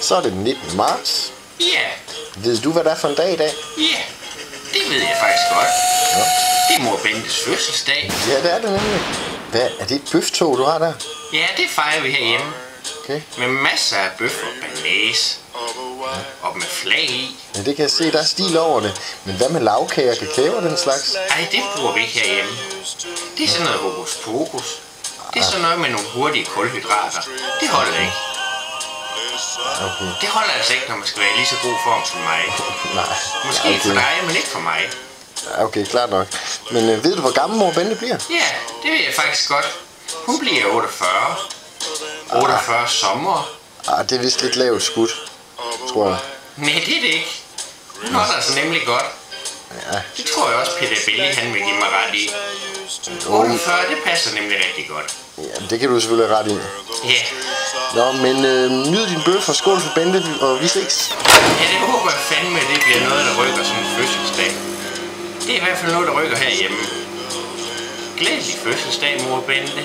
Så er det den 19. marts. Ja, Ved du, hvad det er for en dag i dag? ja, det ved jeg faktisk godt. Ja. Det er mor Bentes fødselsdag. Ja, det er det nemlig. Hvad, er det et bøftog, du har der? Ja, det fejrer vi herhjemme. Okay. Med masser af bøf og banæs. Og med flag i. Ja, det kan jeg se, der er stil over det. Men hvad med lavkager, kakaoer og den slags? Ej, det bruger vi ikke herhjemme. Det er sådan noget hokus pokus. Det er sådan noget med nogle hurtige kulhydrater. Det holder ikke. Okay. Det holder altså ikke, når man skal være i lige så god form som mig. Nej. Måske okay. for dig, men ikke for mig. Okay, klart nok. Men ved du, hvor gammel mor Bente bliver? Ja, det ved jeg faktisk godt. Hun bliver 48. 48 sommer. Det er vist lidt lavt skudt, tror jeg. Nej, det er det ikke. Hun holder sig nemlig godt. Ja. Det tror jeg også, Peter Belli, han vil give mig ret i. 48, det passer nemlig rigtig godt. Ja, det kan du selvfølgelig have ret i. Ja. Nå, men nyd din bøf og skål for Bente, og vi ses. Ja, det håber jeg fandme, det bliver noget, der rykker som en fødselsdag. Det er i hvert fald noget, der rykker herhjemme. Glædelig fødselsdag, mor Bente.